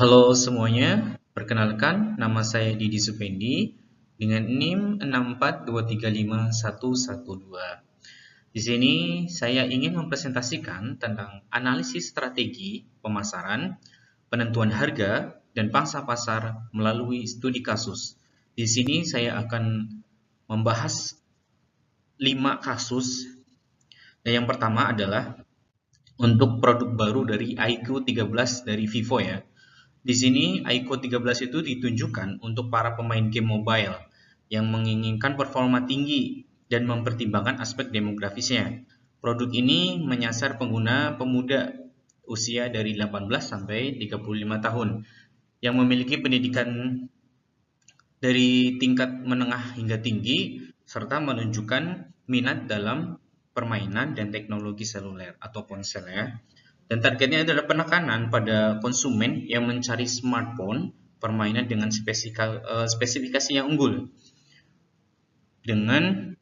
Halo semuanya, perkenalkan nama saya Didi Supendi dengan NIM 642351112. Di sini saya ingin mempresentasikan tentang analisis strategi pemasaran, penentuan harga, dan pangsa pasar melalui studi kasus. Di sini saya akan membahas 5 kasus. Yang pertama adalah untuk produk baru dari iQOO 13 dari Vivo ya. Di sini iQOO 13 itu ditunjukkan untuk para pemain game mobile yang menginginkan performa tinggi dan mempertimbangkan aspek demografisnya. Produk ini menyasar pengguna pemuda usia dari 18 sampai 35 tahun yang memiliki pendidikan dari tingkat menengah hingga tinggi serta menunjukkan minat dalam permainan dan teknologi seluler atau ponsel ya. Dan targetnya adalah penekanan pada konsumen yang mencari smartphone permainan dengan spesifikasi yang unggul. Dengan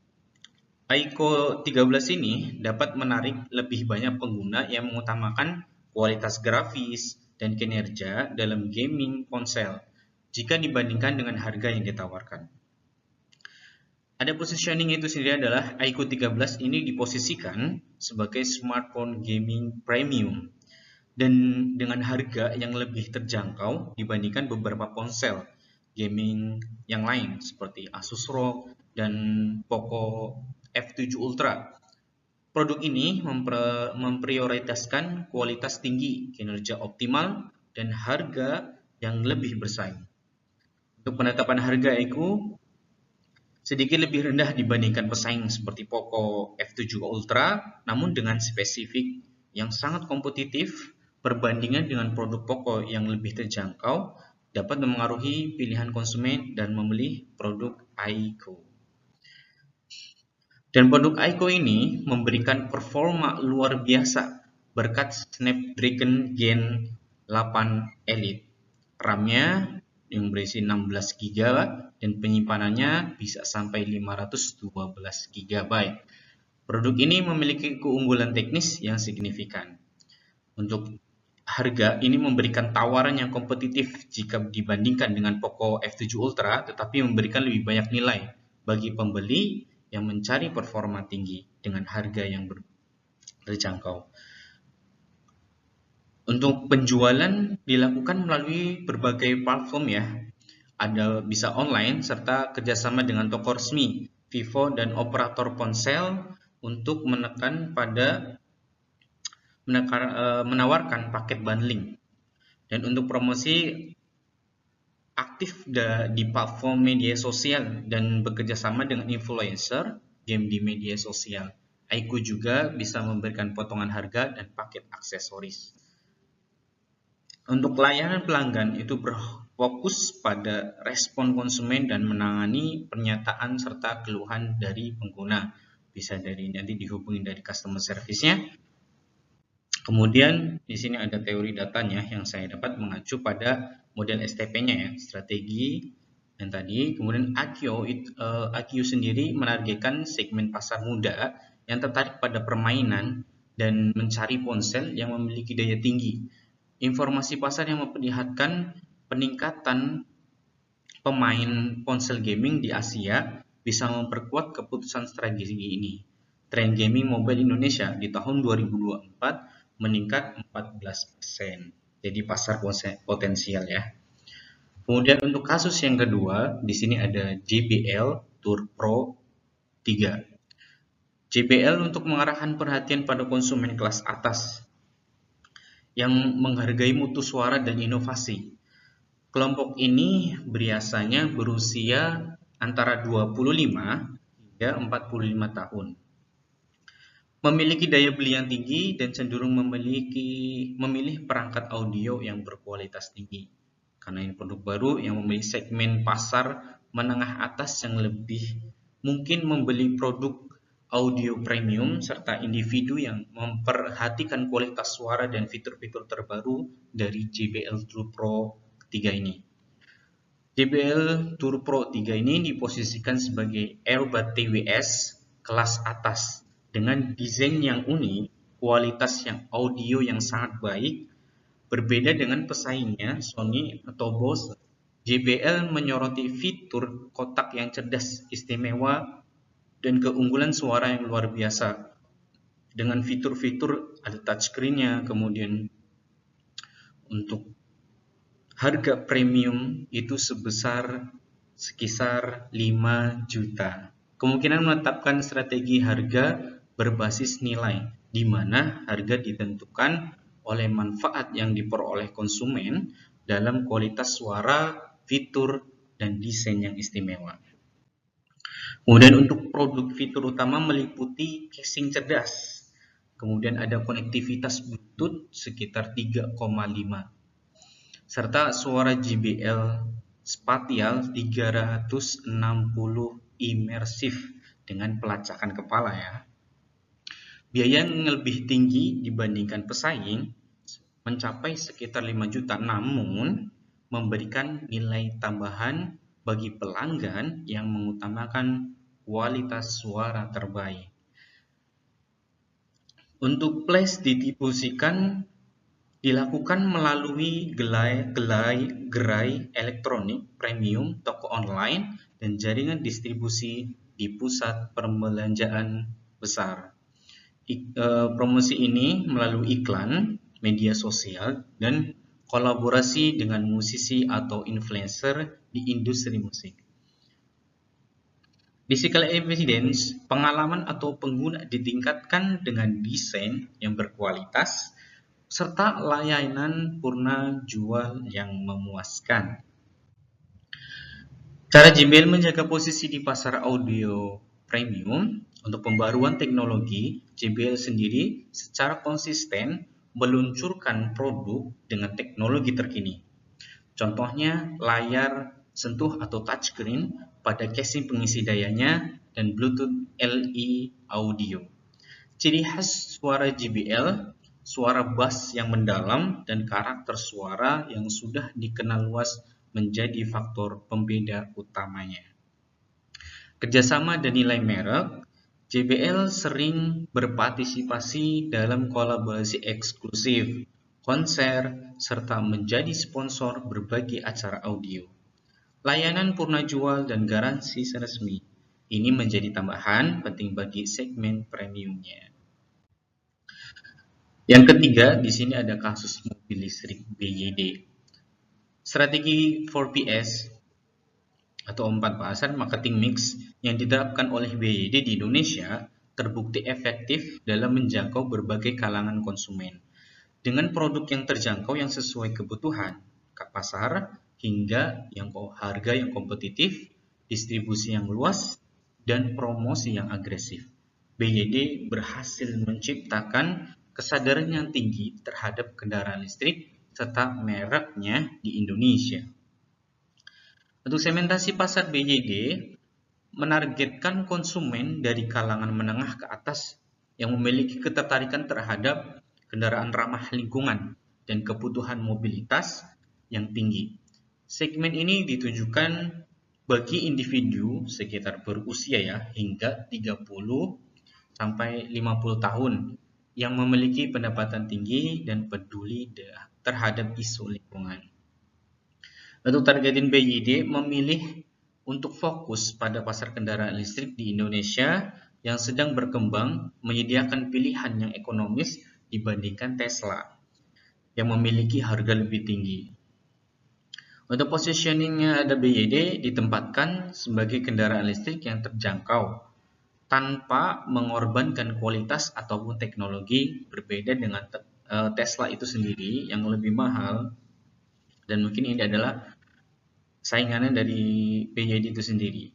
iQOO 13 ini dapat menarik lebih banyak pengguna yang mengutamakan kualitas grafis dan kinerja dalam gaming ponsel jika dibandingkan dengan harga yang ditawarkan. Ada positioning itu sendiri adalah iQOO 13 ini diposisikan sebagai smartphone gaming premium dan dengan harga yang lebih terjangkau dibandingkan beberapa ponsel gaming yang lain seperti Asus ROG dan Poco F7 Ultra. Produk ini memprioritaskan kualitas tinggi, kinerja optimal, dan harga yang lebih bersaing. Untuk penetapan harga iQOO sedikit lebih rendah dibandingkan pesaing seperti Poco F7 Ultra, namun dengan spesifik yang sangat kompetitif. Perbandingan dengan produk Poco yang lebih terjangkau dapat memengaruhi pilihan konsumen dan memilih produk iQOO. Dan produk iQOO ini memberikan performa luar biasa berkat Snapdragon Gen 8 Elite. RAM-nya yang berisi 16 GB dan penyimpanannya bisa sampai 512 GB. Produk ini memiliki keunggulan teknis yang signifikan. Untuk harga ini memberikan tawaran yang kompetitif jika dibandingkan dengan Poco F7 Ultra, tetapi memberikan lebih banyak nilai bagi pembeli yang mencari performa tinggi dengan harga yang terjangkau. Untuk penjualan dilakukan melalui berbagai platform ya. Ada bisa online serta kerjasama dengan toko resmi, Vivo dan operator ponsel untuk menawarkan paket bundling. Dan untuk promosi aktif di platform media sosial dan bekerjasama dengan influencer game di media sosial. iQOO juga bisa memberikan potongan harga dan paket aksesoris. Untuk layanan pelanggan itu berfokus pada respon konsumen dan menangani pernyataan serta keluhan dari pengguna. Bisa nanti dihubungi dari customer service-nya. Kemudian di sini ada teori datanya yang saya dapat mengacu pada model STP-nya ya, strategi dan tadi. Kemudian iQOO sendiri menargetkan segmen pasar muda yang tertarik pada permainan dan mencari ponsel yang memiliki daya tinggi. Informasi pasar yang memperlihatkan peningkatan pemain ponsel gaming di Asia bisa memperkuat keputusan strategi ini. Tren gaming mobile Indonesia di tahun 2024 meningkat 14%. Jadi pasar potensial ya. Kemudian untuk kasus yang kedua, di sini ada JBL Tour Pro 3. JBL untuk mengarahkan perhatian pada konsumen kelas atas yang menghargai mutu suara dan inovasi. Kelompok ini biasanya berusia antara 25 hingga 45 tahun. Memiliki daya beli yang tinggi dan cenderung memilih perangkat audio yang berkualitas tinggi. Karena ini produk baru yang memiliki segmen pasar menengah atas yang lebih mungkin membeli produk audio premium serta individu yang memperhatikan kualitas suara dan fitur-fitur terbaru dari JBL Tour Pro 3 ini. JBL Tour Pro 3 ini diposisikan sebagai earbud TWS kelas atas dengan desain yang unik, kualitas yang audio yang sangat baik, Berbeda dengan pesaingnya Sony atau Bose, JBL menyoroti fitur kotak yang cerdas, istimewa, dan keunggulan suara yang luar biasa. Dengan fitur-fitur ada touchscreen-nya, kemudian untuk harga premium itu sekisar 5 juta. Kemungkinan menetapkan strategi harga berbasis nilai, di mana harga ditentukan oleh manfaat yang diperoleh konsumen dalam kualitas suara, fitur, dan desain yang istimewa. Kemudian untuk produk fitur utama meliputi casing cerdas, kemudian ada konektivitas Bluetooth sekitar 3,5, serta suara JBL spatial 360 imersif dengan pelacakan kepala ya. Biaya yang lebih tinggi dibandingkan pesaing mencapai sekitar 5 juta, namun memberikan nilai tambahan bagi pelanggan yang mengutamakan kualitas suara terbaik. Untuk flash didistribusikan dilakukan melalui gerai elektronik premium, toko online, dan jaringan distribusi di pusat perbelanjaan besar. Promosi ini melalui iklan, media sosial, dan kolaborasi dengan musisi atau influencer di industri musik. Physical evidence, pengalaman atau pengguna ditingkatkan dengan desain yang berkualitas, serta layanan purna jual yang memuaskan. Cara JBL menjaga posisi di pasar audio premium. Untuk pembaruan teknologi, JBL sendiri secara konsisten meluncurkan produk dengan teknologi terkini. Contohnya layar sentuh atau touchscreen pada casing pengisi dayanya dan Bluetooth LE audio. Ciri khas suara JBL, suara bass yang mendalam dan karakter suara yang sudah dikenal luas menjadi faktor pembeda utamanya. Kerjasama dan nilai merek, JBL sering berpartisipasi dalam kolaborasi eksklusif, konser, serta menjadi sponsor berbagai acara audio. Layanan purna jual dan garansi resmi ini menjadi tambahan penting bagi segmen premiumnya. Yang ketiga, di sini ada kasus mobil listrik BYD. Strategi 4PS atau 4 pasar marketing mix yang diterapkan oleh BYD di Indonesia terbukti efektif dalam menjangkau berbagai kalangan konsumen dengan produk yang terjangkau yang sesuai kebutuhan pasar hingga harga yang kompetitif, distribusi yang luas, dan promosi yang agresif. BYD berhasil menciptakan kesadaran yang tinggi terhadap kendaraan listrik serta mereknya di Indonesia. Untuk segmentasi pasar BYD menargetkan konsumen dari kalangan menengah ke atas yang memiliki ketertarikan terhadap kendaraan ramah lingkungan dan kebutuhan mobilitas yang tinggi. Segmen ini ditujukan bagi individu sekitar berusia hingga 30 sampai 50 tahun yang memiliki pendapatan tinggi dan peduli terhadap isu lingkungan. Untuk targetin BYD memilih untuk fokus pada pasar kendaraan listrik di Indonesia yang sedang berkembang, menyediakan pilihan yang ekonomis dibandingkan Tesla yang memiliki harga lebih tinggi. Untuk positioningnya ada BYD ditempatkan sebagai kendaraan listrik yang terjangkau tanpa mengorbankan kualitas ataupun teknologi, berbeda dengan Tesla itu sendiri yang lebih mahal. Dan mungkin ini adalah saingannya dari BYD itu sendiri.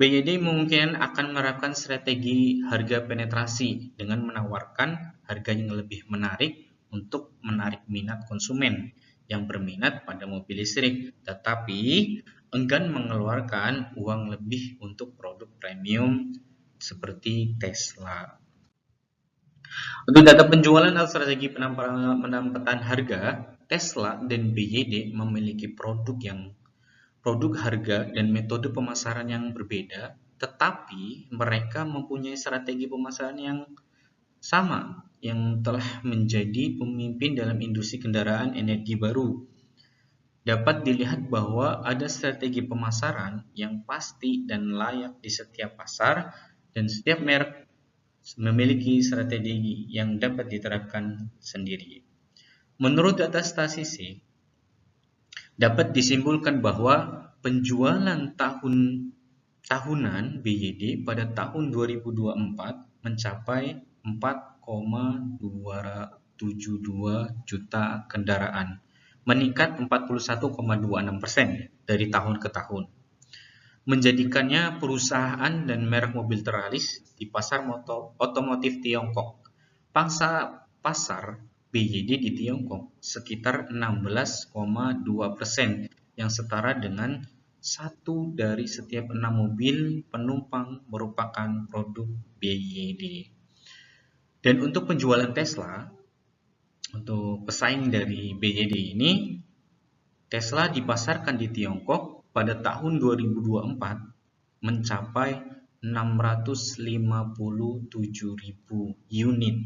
BYD mungkin akan menerapkan strategi harga penetrasi dengan menawarkan harga yang lebih menarik untuk menarik minat konsumen yang berminat pada mobil listrik, tetapi enggan mengeluarkan uang lebih untuk produk premium seperti Tesla. Untuk data penjualan dan strategi penempatan harga, Tesla dan BYD memiliki produk harga dan metode pemasaran yang berbeda, tetapi mereka mempunyai strategi pemasaran yang sama yang telah menjadi pemimpin dalam industri kendaraan energi baru. Dapat dilihat bahwa ada strategi pemasaran yang pasti dan layak di setiap pasar, dan setiap merek memiliki strategi yang dapat diterapkan sendiri. Menurut data statistik, dapat disimpulkan bahwa penjualan tahunan BYD pada tahun 2024 mencapai 4,272 juta kendaraan, meningkat 41,26% dari tahun ke tahun, menjadikannya perusahaan dan merek mobil teralis di pasar otomotif Tiongkok. Pangsa pasar BYD di Tiongkok sekitar 16,2%, yang setara dengan 1 dari setiap 6 mobil penumpang merupakan produk BYD. Dan untuk penjualan Tesla, untuk pesaing dari BYD ini, Tesla dipasarkan di Tiongkok pada tahun 2024 mencapai 657.000 unit,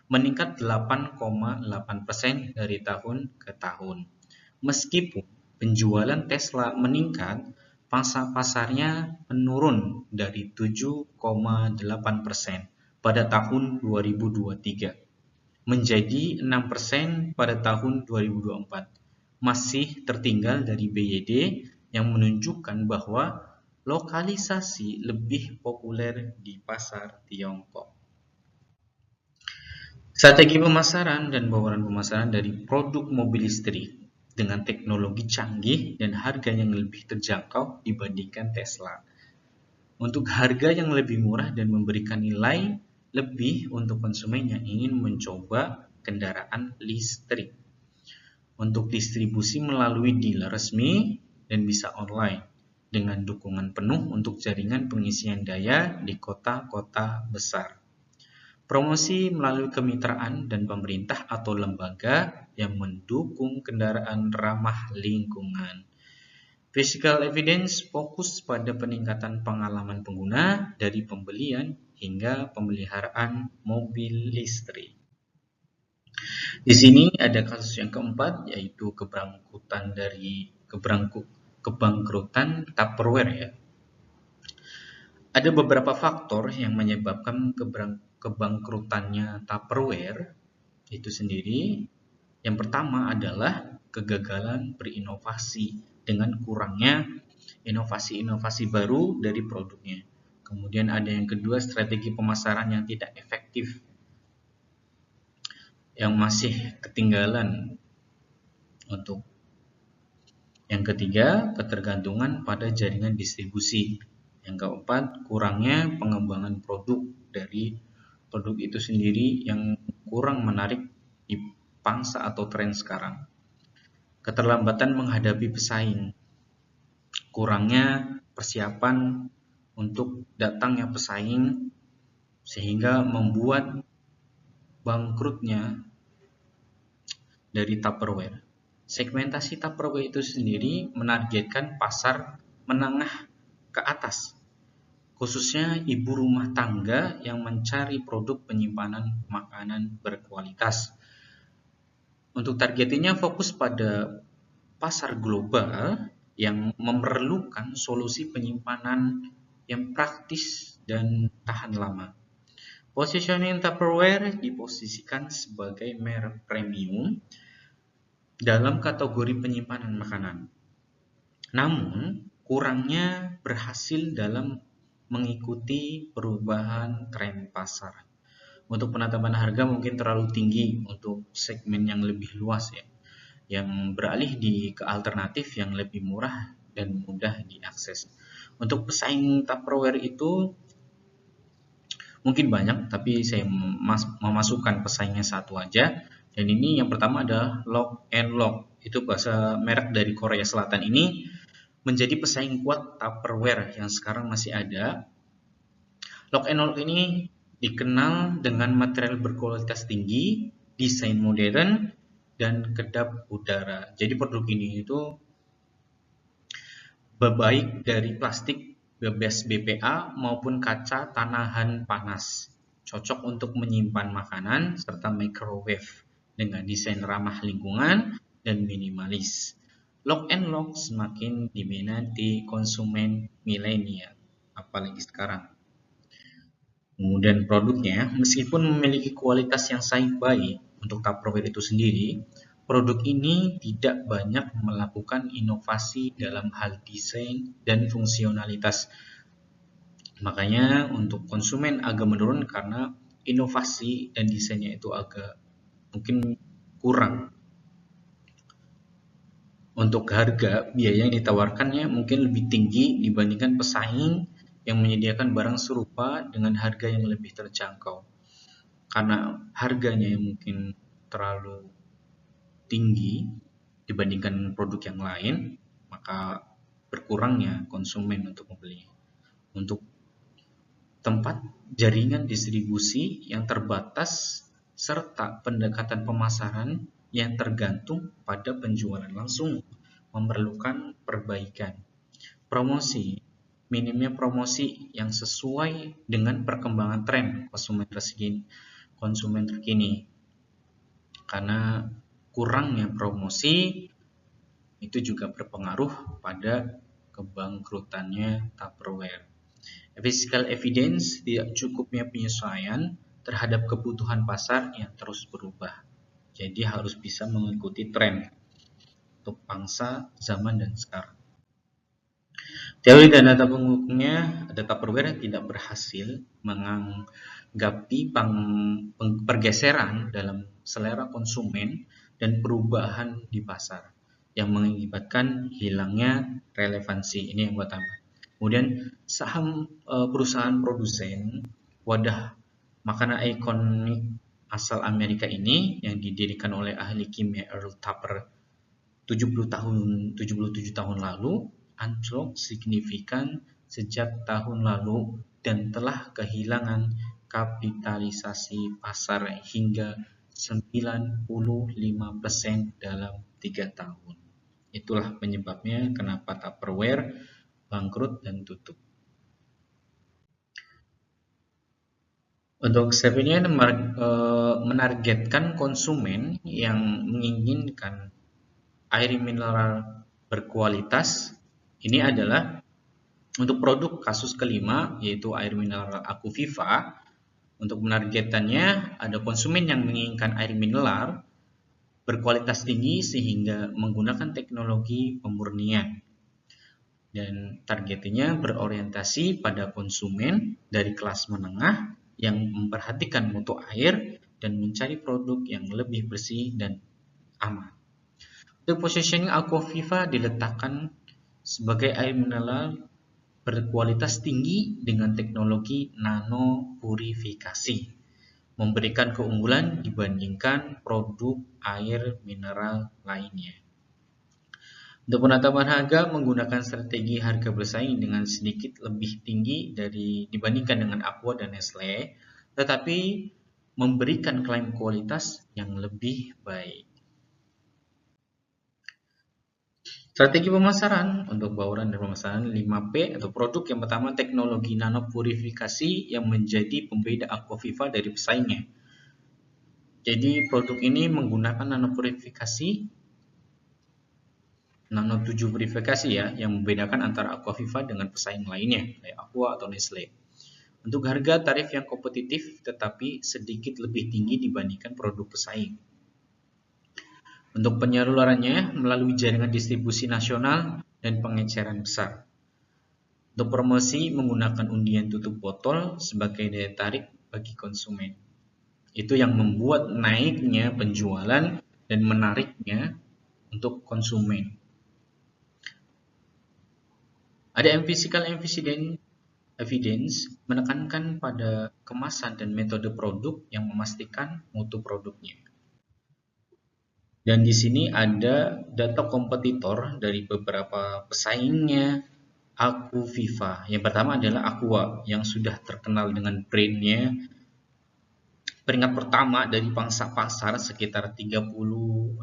meningkat 8,8% dari tahun ke tahun. Meskipun penjualan Tesla meningkat, pangsa pasarnya menurun dari 7,8% pada tahun 2023 menjadi 6% pada tahun 2024. Masih tertinggal dari BYD, yang menunjukkan bahwa lokalisasi lebih populer di pasar Tiongkok. Strategi pemasaran dan bauran pemasaran dari produk mobil listrik dengan teknologi canggih dan harga yang lebih terjangkau dibandingkan Tesla. Untuk harga yang lebih murah dan memberikan nilai lebih untuk konsumen yang ingin mencoba kendaraan listrik. Untuk distribusi melalui dealer resmi dan bisa online, dengan dukungan penuh untuk jaringan pengisian daya di kota-kota besar. Promosi melalui kemitraan dan pemerintah atau lembaga yang mendukung kendaraan ramah lingkungan. Physical evidence fokus pada peningkatan pengalaman pengguna dari pembelian hingga pemeliharaan mobil listrik. Di sini ada kasus yang keempat, yaitu kebangkrutan Tupperware ya. Ada beberapa faktor yang menyebabkan kebangkrutannya Tupperware itu sendiri. Yang pertama adalah kegagalan berinovasi dengan kurangnya inovasi-inovasi baru dari produknya. Kemudian ada yang kedua, strategi pemasaran yang tidak efektif, yang masih ketinggalan. Untuk yang ketiga, ketergantungan pada jaringan distribusi. Yang keempat, kurangnya pengembangan produk dari produk itu sendiri yang kurang menarik di pangsa atau tren sekarang. Keterlambatan menghadapi pesaing, kurangnya persiapan untuk datangnya pesaing sehingga membuat bangkrutnya dari Tupperware. Segmentasi Tupperware itu sendiri menargetkan pasar menengah ke atas, khususnya ibu rumah tangga yang mencari produk penyimpanan makanan berkualitas. Untuk targetingnya fokus pada pasar global yang memerlukan solusi penyimpanan yang praktis dan tahan lama. Positioning Tupperware diposisikan sebagai merek premium dalam kategori penyimpanan makanan. Namun, kurangnya berhasil dalam mengikuti perubahan tren pasar. Untuk penetapan harga mungkin terlalu tinggi untuk segmen yang lebih luas ya, yang beralih ke alternatif yang lebih murah dan mudah diakses. Untuk pesaing Tupperware itu mungkin banyak, tapi saya memasukkan pesaingnya satu aja. Dan ini yang pertama adalah Lock and Lock. Itu bahasa merek dari Korea Selatan ini menjadi pesaing kuat Tupperware yang sekarang masih ada. Lock and Lock ini dikenal dengan material berkualitas tinggi, desain modern, dan kedap udara. Jadi produk ini itu baik dari plastik bebas BPA maupun kaca tanahan panas. cocok untuk menyimpan makanan, serta microwave dengan desain ramah lingkungan dan minimalis. Lock and lock semakin diminati konsumen milenial, apalagi sekarang. Kemudian produknya, meskipun memiliki kualitas yang sangat baik untuk Tupperware itu sendiri, produk ini tidak banyak melakukan inovasi dalam hal desain dan fungsionalitas. Makanya untuk konsumen agak menurun karena inovasi dan desainnya itu agak mungkin kurang. Untuk harga, biaya yang ditawarkannya mungkin lebih tinggi dibandingkan pesaing yang menyediakan barang serupa dengan harga yang lebih terjangkau. Karena harganya yang mungkin terlalu tinggi dibandingkan produk yang lain, maka berkurangnya konsumen untuk membeli. Untuk tempat jaringan distribusi yang terbatas serta pendekatan pemasaran yang tergantung pada penjualan langsung memerlukan perbaikan. Promosi, minimnya promosi yang sesuai dengan perkembangan tren konsumen terkini. Karena kurangnya promosi itu juga berpengaruh pada kebangkrutannya Tupperware. Physical evidence, tidak cukupnya penyesuaian terhadap kebutuhan pasar yang terus berubah. Jadi harus bisa mengikuti tren untuk bangsa, zaman, dan sekarang. Teori dan data pendukungnya, Tupperware tidak berhasil menganggapi pergeseran dalam selera konsumen dan perubahan di pasar yang mengakibatkan hilangnya relevansi. Ini yang pertama. Kemudian saham perusahaan produsen wadah makanan ikonik asal Amerika ini yang didirikan oleh ahli kimia Earl Tupper 77 tahun lalu anjlok signifikan sejak tahun lalu dan telah kehilangan kapitalisasi pasar hingga 95% dalam 3 tahun. Itulah penyebabnya kenapa Tupperware bangkrut dan tutup. Untuk step ini menargetkan konsumen yang menginginkan air mineral berkualitas. Ini adalah untuk produk kasus kelima, yaitu air mineral Aquaviva. Untuk menargetkannya, ada konsumen yang menginginkan air mineral berkualitas tinggi sehingga menggunakan teknologi pemurnian. Dan targetnya berorientasi pada konsumen dari kelas menengah yang memperhatikan mutu air dan mencari produk yang lebih bersih dan aman. Untuk positioning Aquaviva diletakkan sebagai air mineral berkualitas tinggi dengan teknologi nano purifikasi, memberikan keunggulan dibandingkan produk air mineral lainnya. Untuk penetapan harga menggunakan strategi harga bersaing dengan sedikit lebih tinggi dibandingkan dengan Aqua dan Nestle, tetapi memberikan klaim kualitas yang lebih baik. Strategi pemasaran untuk bauran dan pemasaran 5P atau produk yang pertama teknologi nano purifikasi yang menjadi pembeda Aquaviva dari pesaingnya. Jadi produk ini menggunakan nano purifikasi Nano 7 purifikasi ya, yang membedakan antara Aquaviva dengan pesaing lainnya, kayak Aqua atau Nestle. Untuk harga tarif yang kompetitif tetapi sedikit lebih tinggi dibandingkan produk pesaing. Untuk penyalurannya melalui jaringan distribusi nasional dan pengeceran besar. Untuk promosi menggunakan undian tutup botol sebagai daya tarik bagi konsumen. Itu yang membuat naiknya penjualan dan menariknya untuk konsumen. Ada physical evidence menekankan pada kemasan dan metode produk yang memastikan mutu produknya. Dan di sini ada data kompetitor dari beberapa pesaingnya Aquaviva. Yang pertama adalah Aqua yang sudah terkenal dengan brandnya peringkat pertama dari pangsa pasar sekitar 36-50%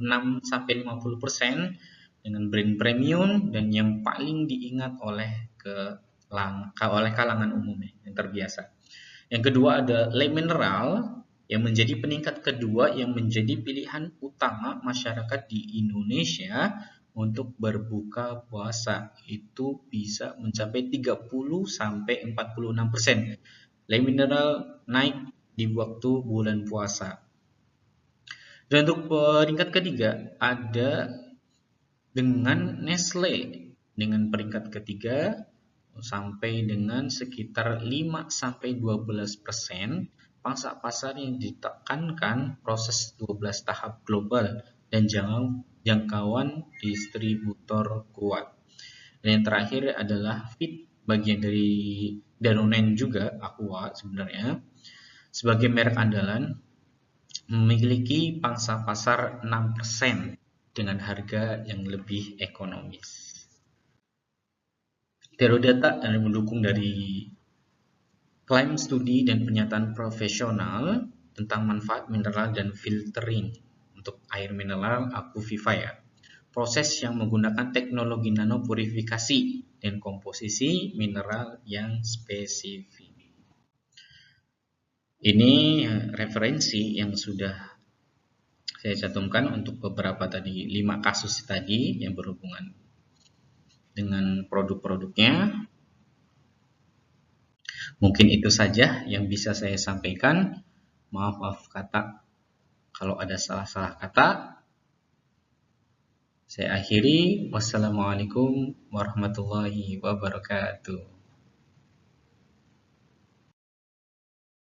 dengan brand premium dan yang paling diingat oleh kalangan umum yang terbiasa. Yang kedua ada Le Mineral yang menjadi peningkat kedua yang menjadi pilihan utama masyarakat di Indonesia untuk berbuka puasa. Itu bisa mencapai 30 sampai 46%. Le Mineral naik di waktu bulan puasa. Dan untuk peringkat ketiga ada dengan Nestle dengan peringkat ketiga sampai dengan sekitar 5 sampai 12%. Pangsa pasar yang ditekankan proses 12 tahap global dan jangkauan distributor kuat. Dan yang terakhir adalah Fit, bagian dari Danone juga, Aqua sebenarnya, sebagai merek andalan memiliki pangsa pasar 6% dengan harga yang lebih ekonomis. Terodata yang mendukung dari klaim studi dan pernyataan profesional tentang manfaat mineral dan filtering untuk air mineral Aquaviva ya. Proses yang menggunakan teknologi nanopurifikasi dan komposisi mineral yang spesifik. Ini referensi yang sudah saya cantumkan untuk beberapa tadi 5 kasus tadi yang berhubungan dengan produk-produknya. Mungkin itu saja yang bisa saya sampaikan. Maaf kata kalau ada salah-salah kata. Saya akhiri. Wassalamualaikum warahmatullahi wabarakatuh.